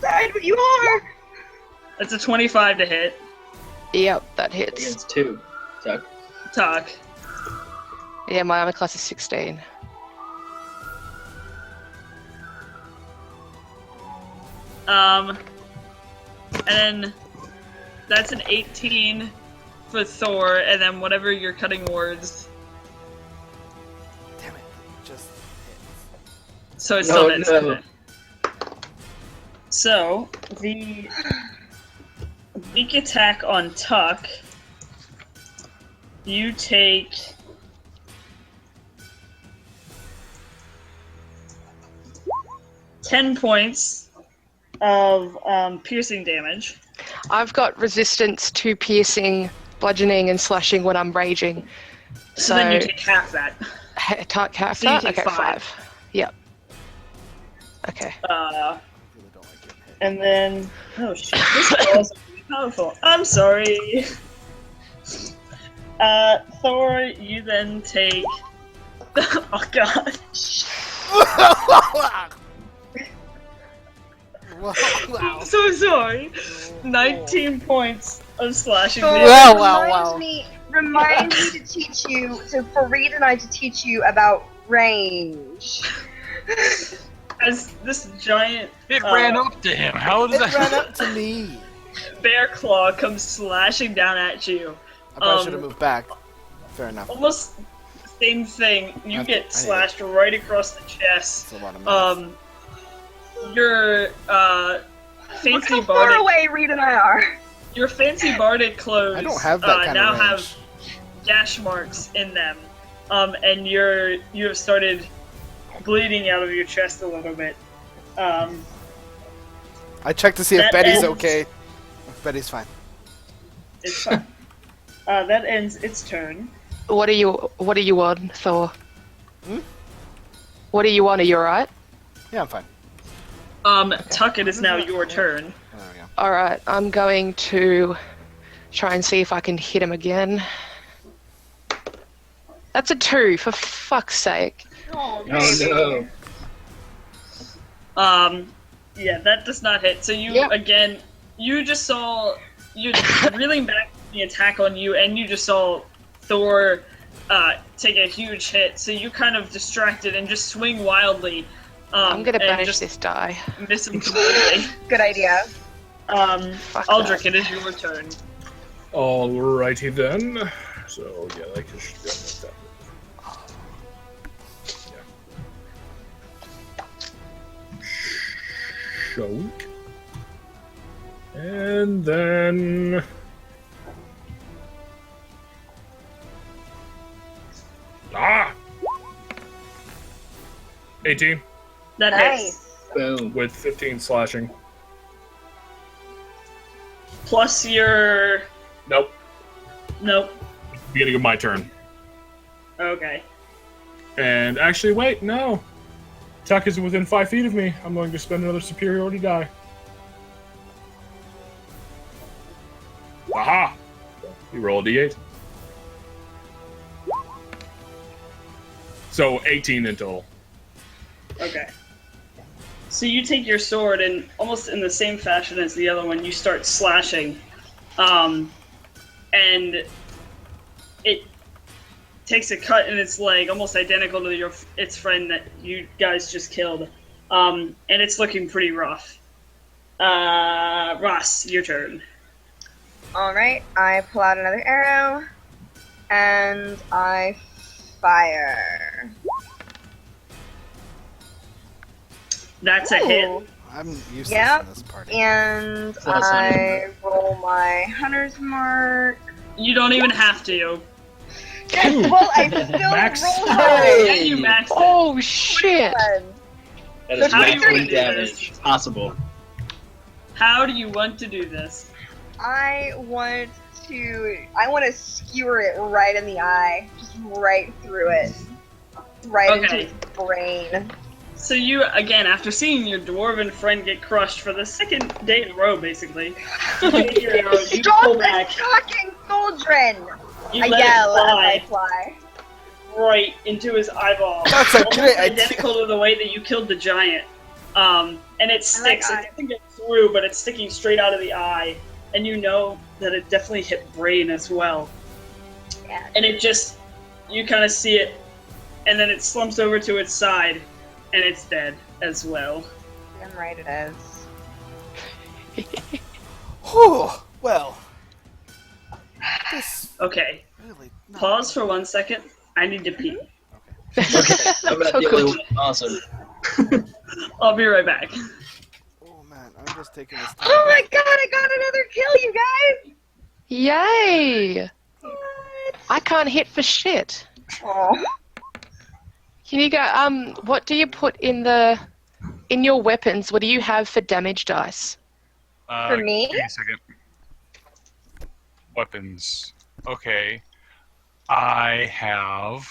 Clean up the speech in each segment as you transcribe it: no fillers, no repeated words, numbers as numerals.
outside, but you are! That's a 25 to hit. Yep, that hits. Against 2. Tuck. Tuck. Yeah, my armor class is 16. And then that's an 18 for Thor, and then whatever your cutting words. Damn it. Just hits. So it's No, still hits. no. Okay. So the weak attack on Tuck, you take 10 points of piercing damage. I've got resistance to piercing, bludgeoning, and slashing when I'm raging. So then you take half that. Half So you that? take Okay, 5. Yep. Okay. And then oh shit, this ball is really powerful. I'm sorry. Thor, you then take. Oh god. Wow. I'm so sorry. 19 points of slashing So damage. Wow. Remind me to teach you, so for Reed and I to teach you about range. As this giant It ran up to him. How does It that? ran up to me. bear claw comes slashing down at you. I probably should have moved back. Fair enough. Almost the same thing. You I get hate slashed right across the chest. It's a lot of math. Your Look fancy how far bardic, away Reed and I are. your fancy bardic clothes I don't have that kind now of range. have gash marks in them, and you have started bleeding out of your chest a little bit. I checked to see if that Betty's ends- okay. Betty's fine. It's fine. That ends its turn. What are you on, Thor? Hmm? What are you on? Are you alright? Yeah, I'm fine. Tuck, it is now your turn. There we go. Alright, I'm going to try and see if I can hit him again. That's a 2, for fuck's sake. Oh no. Yeah, that does not hit. So you Yep. again, you just saw you reeling back the attack on you, and you just saw Thor take a huge hit. So you kind of distracted and just swing wildly. I'm gonna and banish just this die. miss him completely. Good idea. Fuck Aldrich, that. it is your turn. Alrighty then. So yeah, like I should go with that. Choke. And then ah, 18 That hits. Nice. Boom. with 15 slashing. Plus your Nope. nope. Beginning of my turn. Okay. And actually, wait, no. Tuck is within 5 feet of me. I'm going to spend another superiority die. Aha! You roll a d8. So 18 in total. Okay. So you take your sword and almost in the same fashion as the other one, you start slashing, and it takes a cut in its leg, almost identical to its friend that you guys just killed, and it's looking pretty rough. Ross, your turn. Alright, I pull out another arrow, and I fire. That's a hit. Ooh. I'm useless Yep. in this party. And Plus I roll my hunter's mark. You don't even have to. Yes, well, I still Max. rolled Yeah, it. you maxed it. Oh shit! That is How do you maximum want to do damage possible. How do you want to do this? I want to skewer it right in the eye, just right through it, right into Okay. its brain. So you, again, after seeing your dwarven friend get crushed for the second day in a row, basically, you take your arrow, you Stop pull back, attacking Soldrin! you I let yell it as fly I fly. right into his eyeball. That's a Almost great idea. identical to the way that you killed the giant. And it sticks. It doesn't get through, but it's sticking straight out of the eye, and you know that it definitely hit brain as well. Yeah. And it just, you kind of see it, and then it slumps over to its side, and it's dead as well. I'm right, it is. Whew. Well. This Okay, really. pause for 1 second. I need to pee. Okay, I'm not So the good. only one. Awesome. I'll be right back. Oh man, I'm just taking this. Oh my god, I got another kill, you guys! Yay! What? I can't hit for shit. Oh. Can you go? What do you put in your weapons? What do you have for damage dice? For me? Give me a second. Weapons. Okay. I have...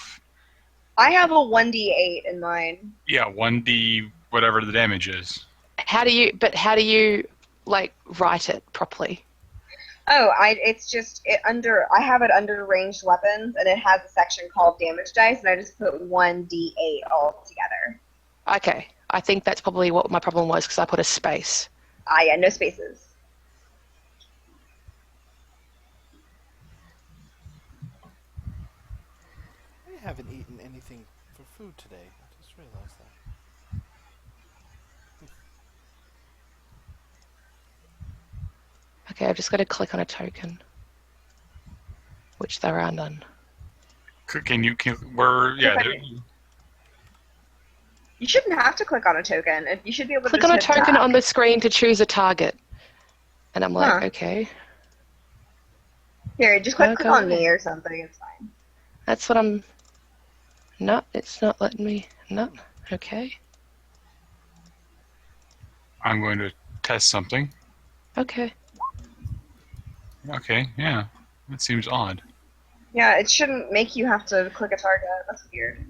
I have a 1d8 in mine. Yeah, 1d whatever the damage is. How do you like write it properly? Oh, it's just I have it under ranged weapons, and it has a section called damage dice, and I just put 1d8 all together. Okay, I think that's probably what my problem was because I put a space. Ah, yeah, no spaces. I haven't eaten anything for food today. I just realized that. Okay, I've just got to click on a token, which there are none. Yeah, You shouldn't have to click on a token. You should be able to Click just on a hit token tab. on the screen to choose a target. And I'm like, Huh. okay, Here, just click Okay. on me or something. It's fine. that's what I'm... No, it's not letting me... No, okay, I'm going to test something. okay. Okay, yeah. That seems odd. Yeah, it shouldn't make you have to click a target. That's weird.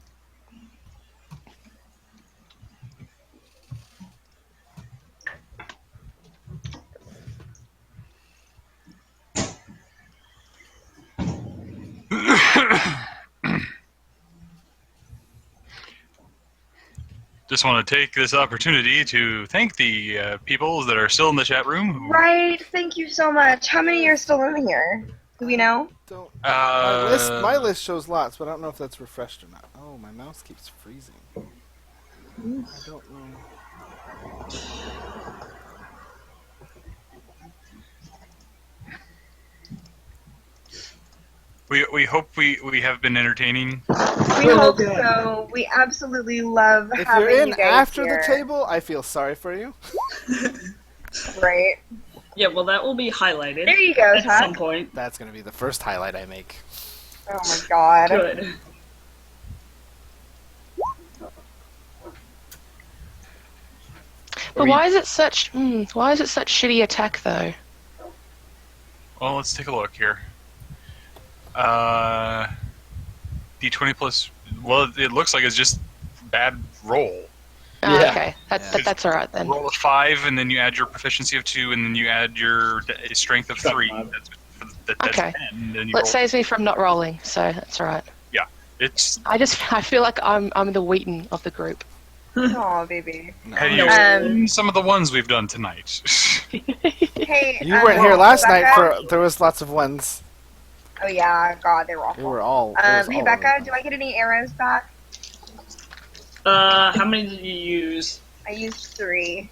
Just want to take this opportunity to thank the people that are still in the chat room. Who, Right, thank you so much. How many are still in here? Do we know? Don't. Uh, My list shows lots, but I don't know if that's refreshed or not. Oh, my mouse keeps freezing. I don't know. we hope we have been entertaining. We hope so. We absolutely love If having you're in you guys after here. the table, I feel sorry for you. Right. Yeah, well, that will be highlighted There you go, at some Tuck. point. That's gonna be the first highlight I make. Oh my god. Good. But why is it such shitty attack though? Well, let's take a look here. D20 plus. Well, it looks like it's just bad roll. Oh, Yeah. okay, that's all right then. Roll a 5, and then you add your proficiency of 2, and then you add your strength of 3. That's Okay. 10. And then you Well, it roll. saves me from not rolling, so that's all right. It's. I feel like I'm the Wheaton of the group. Oh, baby. Have you seen some of the ones we've done tonight? Hey, You weren't here last night Becca? for. There was lots of ones. Oh yeah, god, they were They awful. were all. it was Hey all Becca, of them. do I get any arrows back? How many did you use? I used 3.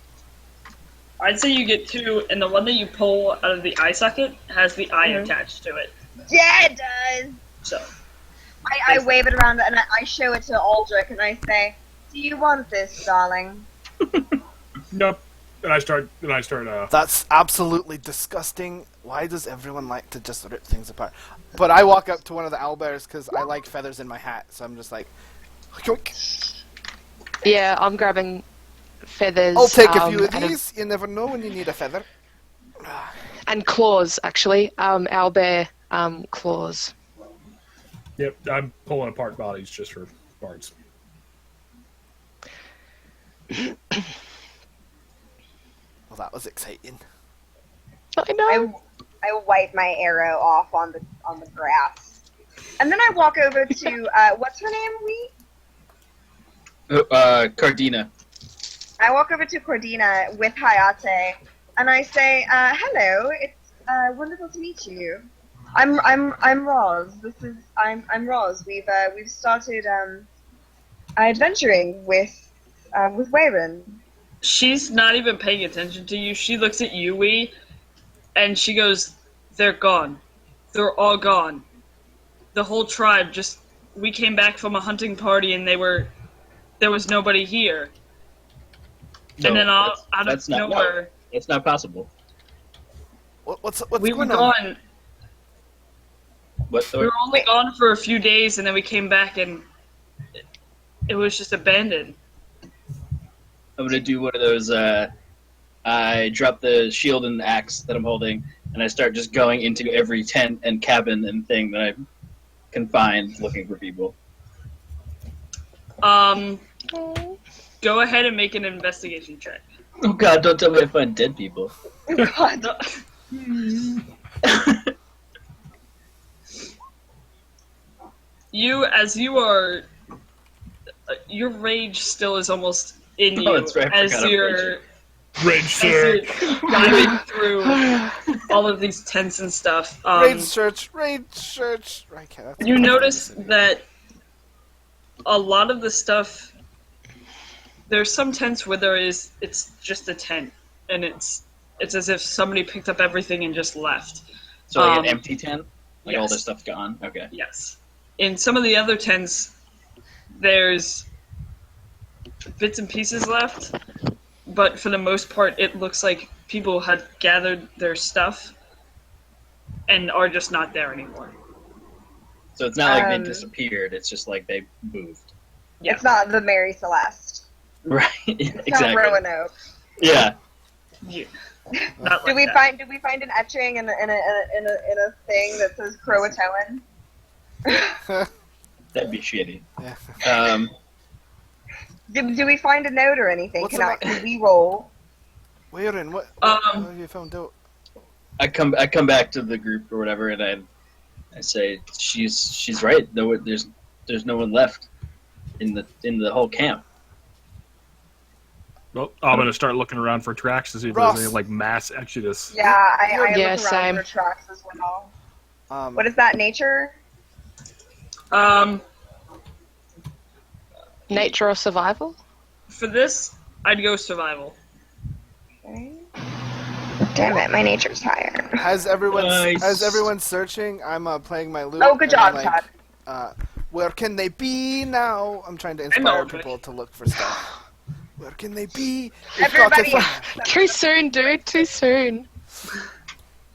I'd say you get 2, and the one that you pull out of the eye socket has the eye attached to it. Yeah, it does. So, I wave it around and I show it to Aldrich and I say, "Do you want this, darling?" Nope. And I start. That's absolutely disgusting. Why does everyone like to just rip things apart? But I walk up to one of the owlbears because I like feathers in my hat, so I'm just like, "Yoink." Yeah, I'm grabbing feathers. I'll take a few of and these. You never know when you need a feather. and claws, actually. Owlbear claws. Yep, I'm pulling apart bodies just for bards. Well, that was exciting. I know. I wipe my arrow off on the grass, and then I walk over to what's her name? Cardina. I walk over to Cordina with Hayate, and I say, "Hello, it's wonderful to meet you. I'm Roz. I'm Roz. We've started adventuring with Wayron." She's not even paying attention to you. She looks at Yui, and she goes, "They're gone. They're all gone. The whole tribe just... We came back from a hunting party, and there was nobody here." No, And then out that's of not, nowhere, no, it's not possible. What's we were going on? gone. What? We were only gone for a few days, and then we came back, and it was just abandoned. I'm gonna do one of those. I drop the shield and axe that I'm holding, and I start just going into every tent and cabin and thing that I can find, looking for people. Go ahead and make an investigation check. Oh God! Don't tell me I find dead people. God. As you are, your rage still is almost in you Oh, that's right, I as forgot I'm you're Rage as you're search. diving through all of these tents and stuff. Raid search. Right, okay, that's You notice that a lot of the stuff. There's some tents where it's just a tent, and it's as if somebody picked up everything and just left. So like an empty tent, like all yes. this stuff's gone. Okay. Yes. In some of the other tents, there's bits and pieces left, but for the most part, it looks like people had gathered their stuff and are just not there anymore. So it's not like they disappeared. It's just like they moved. Yeah. It's not the Mary Celeste. Right. It's Exactly. not Roanoke. Yeah. Yeah. Not Did like we that. find an etching in a thing that says Croatoan? That'd be shitty. Yeah. Do we find a note or anything? What's Can we roll? Where in what have you found out? I come back to the group or whatever, and I say she's right. There's no one left in the whole camp. Well, I'm gonna start looking around for tracks to see if Ross. there's any like mass exodus. Yeah, I Yeah, look around same. for tracks as well. Um, What is that, nature? Nature or survival? For this, I'd go survival. Okay. Damn it, my nature's higher. Has everyone Nice. searching? I'm playing my loot. Oh, good and I'm job, like, Todd. Where can they be now? I'm trying to inspire people to look for stuff. Where can they be? We've got to Everybody, find- Too soon, dude. Too soon.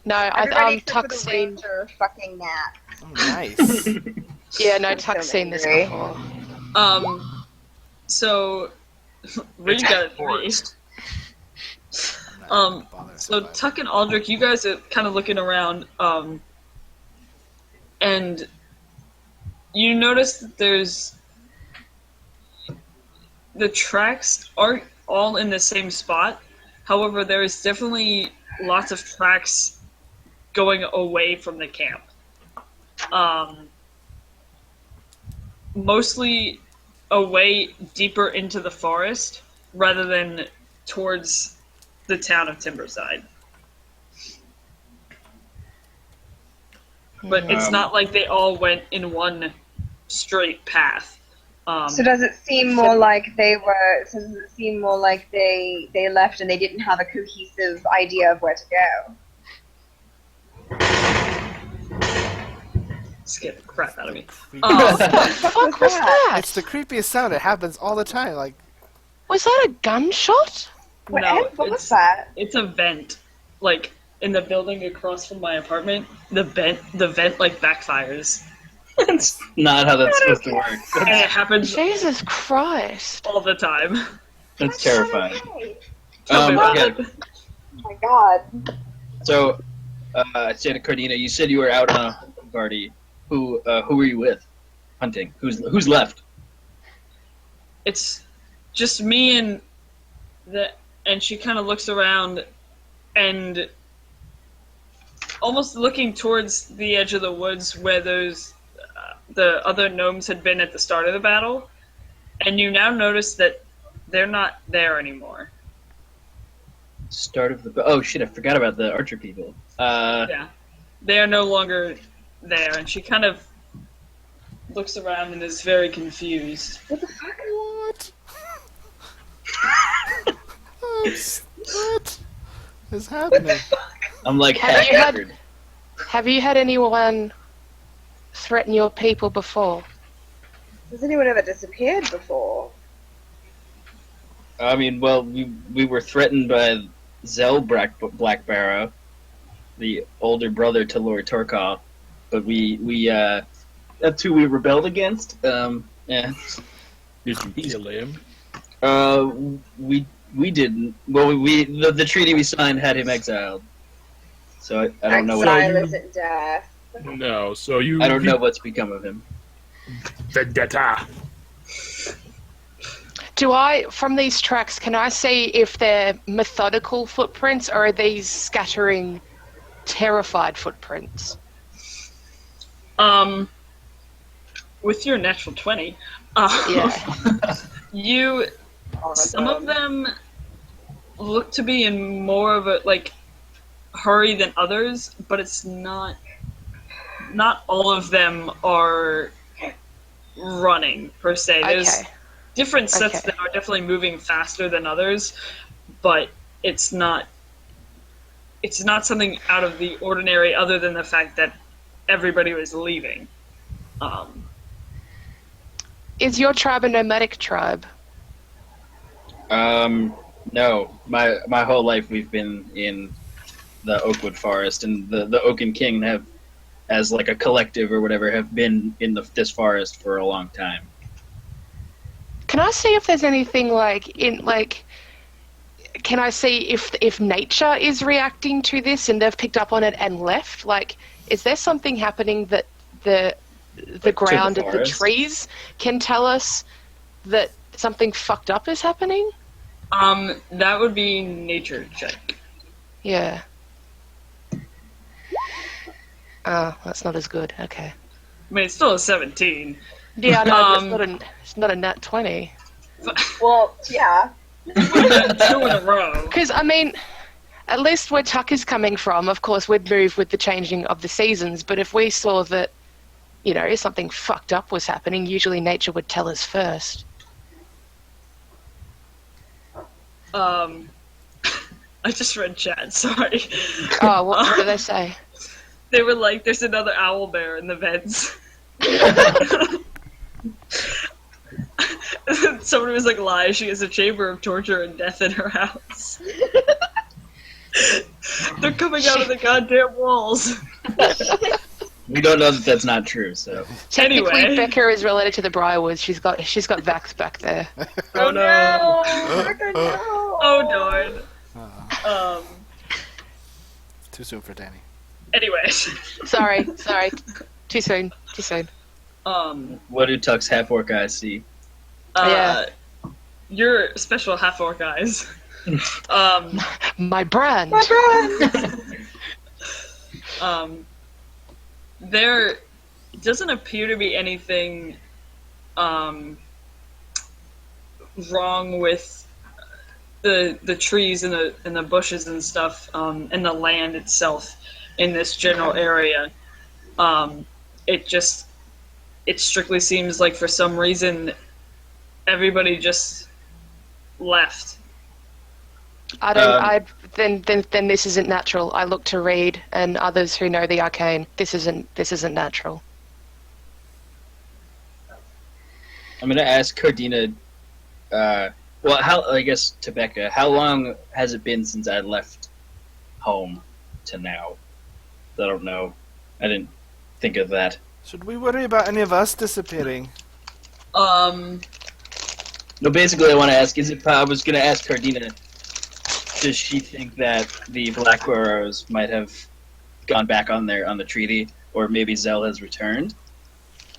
No, everybody except for Tuck's the seen. ranger fucking nap. Oh, nice. Yeah, no, I'm Tuck's so seen this angry. before. So Reed got a 3. So Tuck and Aldrich, you guys are kind of looking around, and you notice that the tracks aren't all in the same spot. However, there is definitely lots of tracks going away from the camp. Mostly away deeper into the forest rather than towards the town of Timberside. But it's not like they all went in one straight path. So does it seem more like they were? So does it seem more like they left and they didn't have a cohesive idea of where to go? Scared the crap out of me. What the fuck was that? It's the creepiest sound. It happens all the time. Like, Was that a gunshot? What, No, what was that? It's a vent. Like, in the building across from my apartment, the vent like backfires. That's not how that's supposed to work. And it happens Jesus Christ. all the time. That's terrifying. Okay. Tell me about Okay. it. Oh my god. So, Santa Cardina, you said you were out on a party. Who were you with? Hunting. Who's left? It's just me and she kind of looks around and almost looking towards the edge of the woods where those the other gnomes had been at the start of the battle, and you now notice that they're not there anymore. Start of the. Oh shit! I forgot about the archer people. Yeah, they are no longer there, and she kind of looks around and is very confused. What the fuck? What? What is happening? I'm like Have half you had- covered. Have you had anyone threaten your people before? Has anyone ever disappeared before? I mean, well, we were threatened by Zell Blackbarrow, the older brother to Lord Torkal, but that's who we rebelled against. Yeah. Did you kill him? We didn't. Well, the treaty we signed had him exiled. So I don't know. Exile isn't death. No, so you. I don't know what's become of him. Vendetta. From these tracks, can I see if they're methodical footprints or are these scattering, terrified footprints? With your natural 20, Yeah. some of them look to be in more of a hurry than others, but it's not all of them are running per se. There's different sets that are definitely moving faster than others, but it's not something out of the ordinary other than the fact that everybody was leaving. Is your tribe a nomadic tribe? No. My whole life we've been in the Oakwood Forest, and the Oaken King have, as like a collective or whatever, have been in this forest for a long time. Can I see if there's anything can I see if nature is reacting to this and they've picked up on it and left? Like, is there something happening that the ground and the trees can tell us that something fucked up is happening? That would be nature check. Yeah. Oh, that's not as good. Okay. I mean, it's still a 17. Yeah, no, it's not a nat 20. Well, yeah. We've done 2 in a row. Because, I mean, at least where Tucker's coming from, of course, we'd move with the changing of the seasons, but if we saw that, something fucked up was happening, usually nature would tell us first. I just read chat, sorry. Oh, what did they say? They were like, there's another owlbear in the vents. Somebody was like, lie, she has a chamber of torture and death in her house. They're coming out of the goddamn walls. We don't know that that's not true, so. Technically, Anyway. Becca is related to the Briarwoods. She's got Vax back there. Oh no. No. Oh darn. Too soon for Danny. Anyway. Sorry. Too soon. What do Tuck's half-orc eyes see? Yeah. Your special half-orc eyes. My brand. There doesn't appear to be anything wrong with the trees and the bushes and stuff and the land itself in this general area. It strictly seems like for some reason everybody just left. Then this isn't natural. I look to Reed and others who know the arcane. This isn't natural. I'm gonna ask Cardina. I guess to Becca. How long has it been since I left home to now? I don't know. I didn't think of that. Should we worry about any of us disappearing? No, basically, I want to ask. I was gonna ask Cardina. Does she think that the Blackburrows might have gone back on the treaty, or maybe Zell has returned,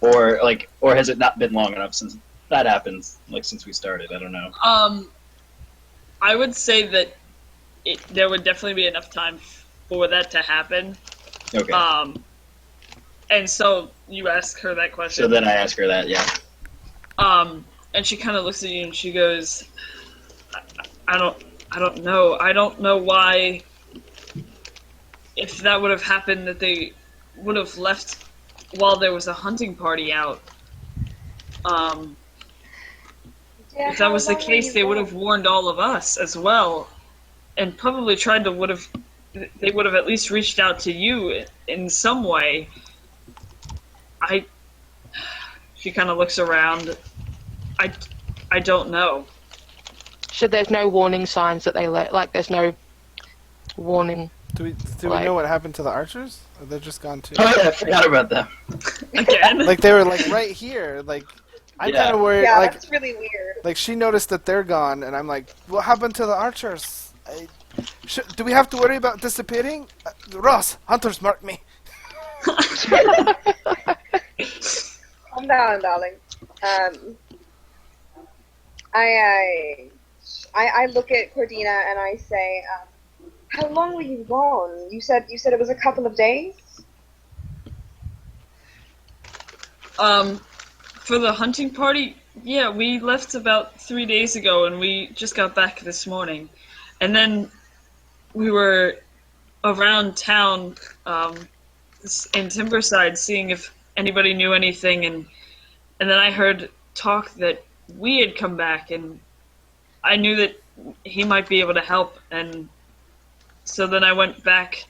or has it not been long enough since that happened? Since we started, I don't know. I would say that there would definitely be enough time for that to happen. Okay. And so you ask her that question. So then I ask her that, yeah. And she kind of looks at you and she goes, I don't know. I don't know why. If that would have happened, that they would have left while there was a hunting party out. Yeah, If that how was the long were case, you they would gone? have warned all of us as well, and probably tried to would have. They would have at least reached out to you in some way. I. She kind of looks around. I. I don't know. So there's no warning signs that they let. Like there's no warning. Do we Like- know what happened to the archers? Or they're just gone too. Oh yeah, I forgot about them. Again. Like they were like right here. Like I'm Yeah. kind of worried. Yeah, Like that's really weird. like she noticed that they're gone, and I'm like, what happened to the archers? Do we have to worry about disappearing? Ross, hunters mark me. Calm down, darling. I look at Cordina and I say, how long were you gone? You said it was a couple of days? For the hunting party, yeah, we left about 3 days ago, and we just got back this morning. And then we were around town in Timberside seeing if anybody knew anything, and then I heard talk that we had come back, and I knew that he might be able to help, and so then I went back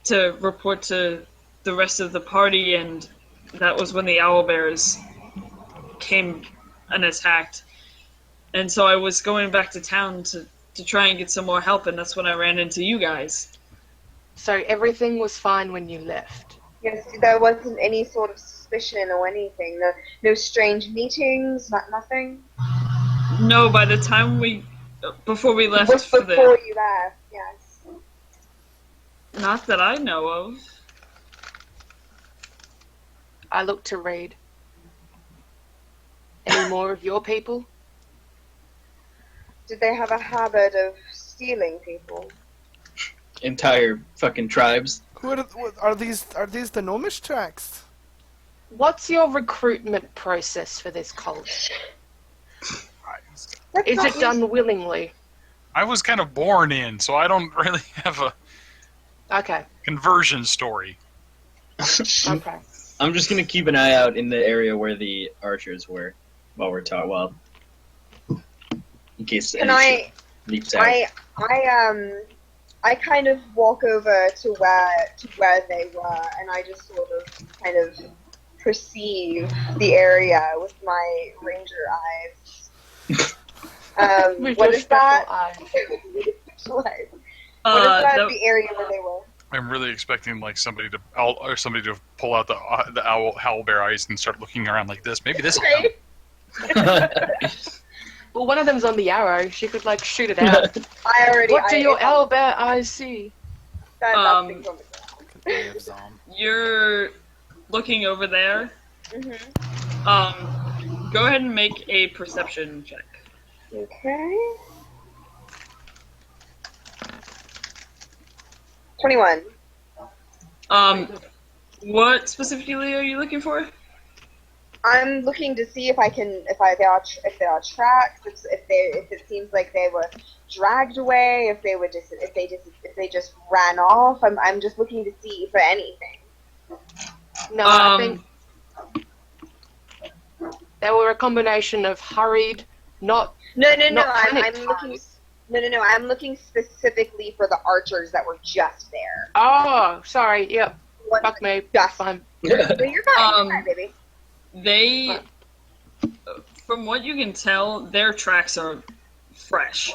to report to the rest of the party, and that was when the owlbears came and attacked. And so I was going back to town to try and get some more help, and that's when I ran into you guys. So everything was fine when you left. Yes, there wasn't any sort of suspicion or anything. No strange meetings, nothing. No, by the time before we left for Before you left, yes. Not that I know of. I look to Reed. Any more of your people? Did they have a habit of stealing people? Entire fucking tribes. What are these? Are these the gnomish tracks? What's your recruitment process for this cult? That's Is not it done willingly? I was kind of born in, so I don't really have a Okay. conversion story. Okay. I'm just gonna keep an eye out in the area where the archers were while we're talking. Well, in case Can any shit leaks out. I kind of walk over to where they were, and I just sort of kind of perceive the area with my ranger eyes. With What your is special that? eye. What is that? The area where they were. I'm really expecting like somebody to pull out the owlbear eyes and start looking around like this. Maybe this. Well, one of them's on the arrow. She could like shoot it out. What do your owlbear eyes see? That thing's on the ground. You're looking over there. Mhm. Go ahead and make a perception check. Okay. 21. What specifically are you looking for? I'm looking to see if there are tracks, if it seems like they were dragged away, if they just ran off. I'm just looking to see for anything. No, I think they were a combination of hurried, not. No. Not I'm panic looking. times. No. I'm looking specifically for the archers that were just there. Oh, sorry. Yep. Ones Fuck me. Just. Fine. No, you're fine. You're fine, baby. They, from what you can tell, their tracks are fresh,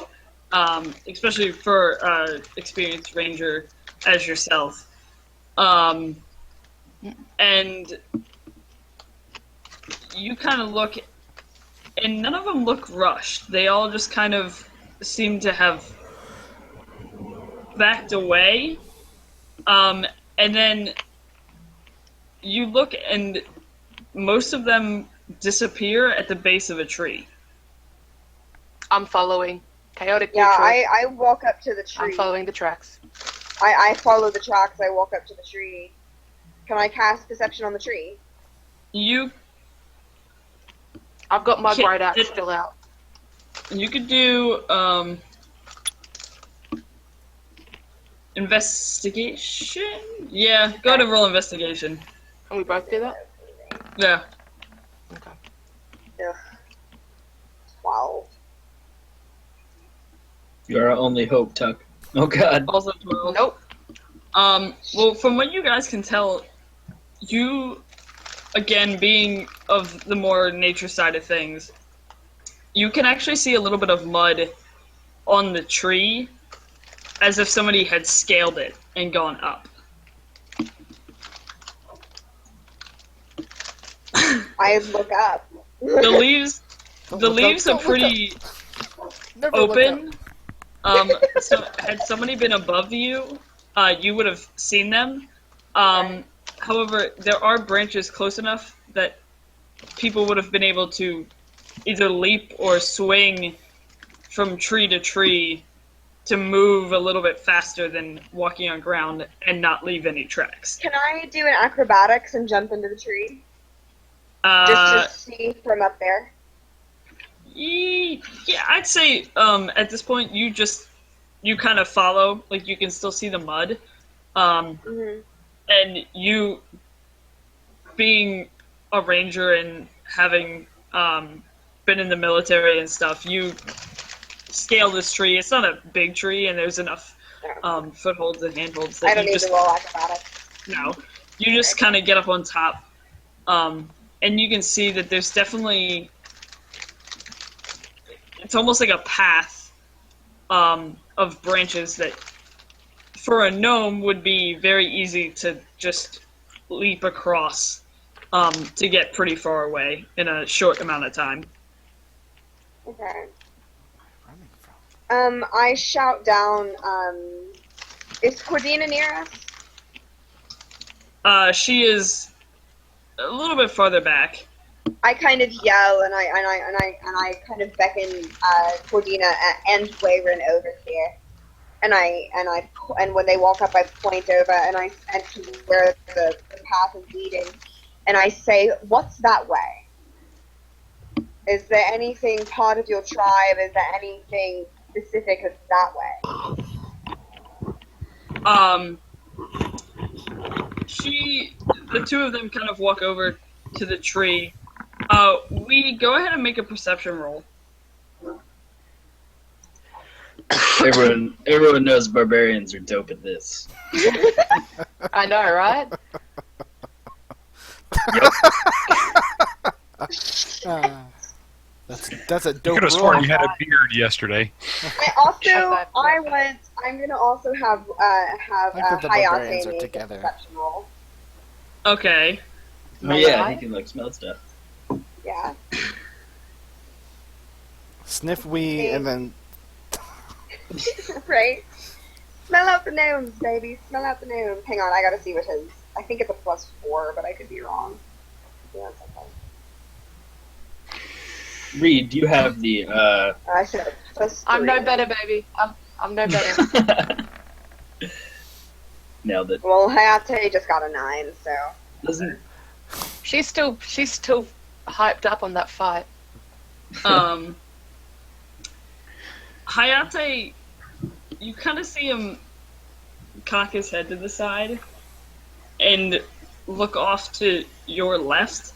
especially for experienced ranger as yourself. And you kind of look, and none of them look rushed. They all just kind of seem to have backed away. And then you look, and most of them disappear at the base of a tree. I'm following. Chaotic Yeah, neutral. I walk up to the tree. I'm following the tracks. I follow the tracks. I walk up to the tree. Can I cast perception on the tree? You I've got my Can't- bright axe still out. You could do investigation. Yeah, go to roll investigation. And we both do that? Yeah. Okay. Ugh. 12. You're our only hope, Tuck. Oh God. Also 12. Nope. Well, from what you guys can tell, you, again, being of the more nature side of things, you can actually see a little bit of mud on the tree, as if somebody had scaled it and gone up. I look up. The leaves, the look leaves up, are don't look pretty Never look open. So had somebody been above you, you would have seen them. However, there are branches close enough that people would have been able to either leap or swing from tree to tree to move a little bit faster than walking on ground and not leave any tracks. Can I do an acrobatics and jump into the tree? Uh, Just to see from up there? yeah, I'd say at this point you kind of follow, like you can still see the mud, Mm-hmm. and you being a ranger and having been in the military and stuff, you scale this tree. It's not a big tree, and there's enough footholds and handholds that I don't you need just to roll acrobatics. no, you just kind of get up on top, and you can see that there's definitely. It's almost like a path of branches that, for a gnome, would be very easy to just leap across to get pretty far away in a short amount of time. Okay. I shout down, is Cordina near us? She is a little bit farther back. I kind of yell and I kind of beckon Cordina and Wayron over here, and when they walk up, I point over and to where the path is leading, and I say, "What's that way? Is there anything part of your tribe? Is there anything specific as that way?" The two of them kind of walk over to the tree. We go ahead and make a perception roll. Everyone knows barbarians are dope at this. I know, right? That's a You dope could have roll. sworn you had a beard yesterday. I'm gonna also have I like that the barbarians Hayate are make a together. perception roll. Okay. Oh yeah, he can like smell stuff. Yeah. Sniff wee and then Right? Smell out the gnomes, baby. Smell out the gnomes. Hang on, I gotta see what his... I think it's a +4, but I could be wrong. Yeah, it's okay. Reed, do you have the I should have +3. I'm no better, baby. I'm no better. nailed it. Well, Hayate just got a 9, so... Doesn't She's still hyped up on that fight. Hayate, you kind of see him cock his head to the side and look off to your left.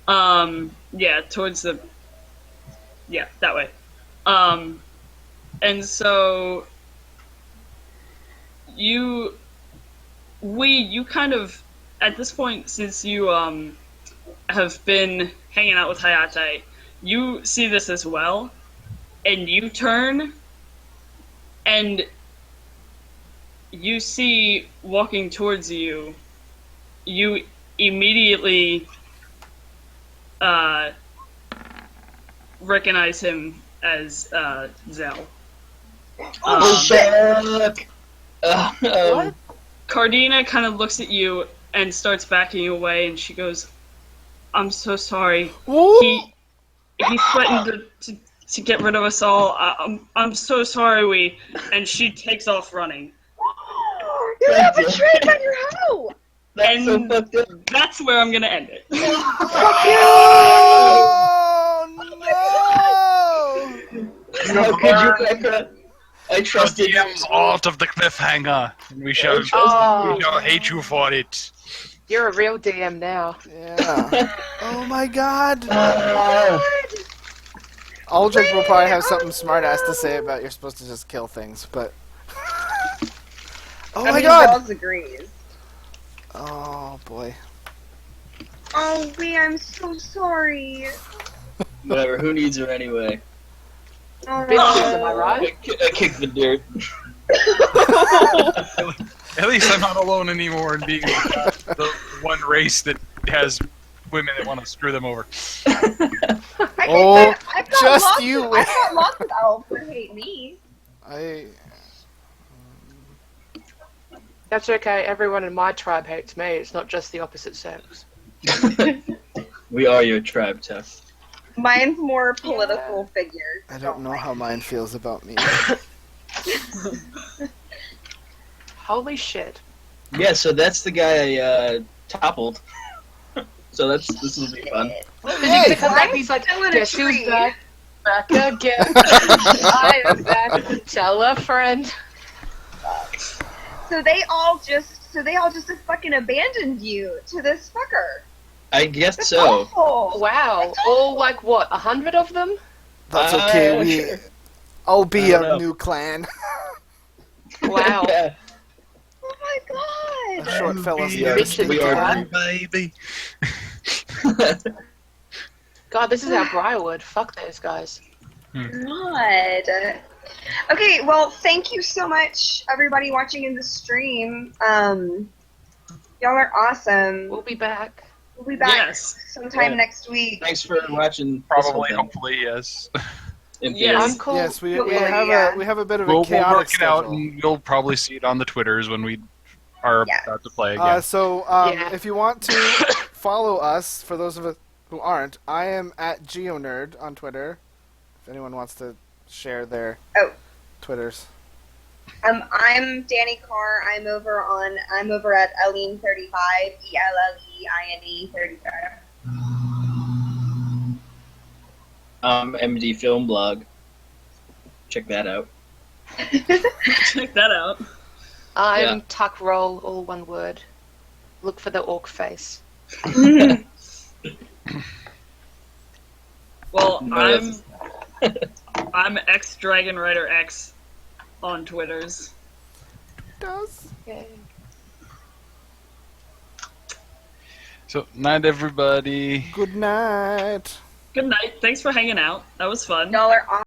Yeah, towards the... Yeah, that way. And so... You kind of... At this point, since you, have been hanging out with Hayate, you see this as well, and you turn, and you see walking towards you, you immediately recognize him as Zell. fuck! What? Cardina kind of looks at you and starts backing away, and she goes, "I'm so sorry. He threatened to get rid of us all. I'm so sorry, and she takes off running. You have betrayed my hoe! That's so And fucked up. that's where I'm gonna end it. Oh no! How could you, Becca? I trusted you. DM's alt of the cliffhanger. And we shall hate you for it. You're a real DM now. Yeah. Oh my god. Aldrich will probably have something smart-ass to say about you're supposed to just kill things, but... Oh my god! Ross agrees. Oh boy. Oh, wait, I'm so sorry. Whatever, who needs her anyway? Oh, Bitches, am I right? I kicked the dirt. At least I'm not alone anymore in being the one race that has women that want to screw them over. Oh, I've got just lots you Of, wait. I've got lots of elves that hate me. That's okay. Everyone in my tribe hates me. It's not just the opposite sex. We are your tribe, Tuff. Mine's more political figures. I don't know how mine feels about me. Holy shit. Yeah, so that's the guy I toppled. So this will be fun. Did he come back? He's like, Still in a guess who's tree." back? Back again. I am back. Tell a friend. So they all just fucking abandoned you to this fucker. I guess That's so. awful. Wow. All like what? 100 of them? That's okay. Sure. I'll be I don't a know. new clan. Wow. Yeah. Oh my god. Short fellas. Yeah, Bitches, we are- right? baby. God, this is our Briarwood. Fuck those guys. God. Okay, well, thank you so much, everybody watching in the stream. Y'all are awesome. We'll be back. We'll be back Yes. sometime Yeah. next week. Thanks for watching. this Probably, whole thing. hopefully, yes. In Yes. theory. I'm cool. Yes, we Hopefully, have yeah. we have a bit of a We'll chaotic work it out, schedule. and you'll probably see it on the Twitters when we are Yes. about to play again. Yeah. If you want to follow us, for those of us who aren't, I am at GeoNerd on Twitter. If anyone wants to share their Twitters. I'm Danny Carr. I'm over at Eileen35, ELLEINE 35. MD Film Blog. Check that out. Check that out. I'm Yeah. Tuck Roll, all one word. Look for the orc face. Well, Nice. I'm X Dragon Rider X on Twitters. Does Yay. So, night, everybody. good night. Good night. Thanks for hanging out. That was fun. Y'all are awesome.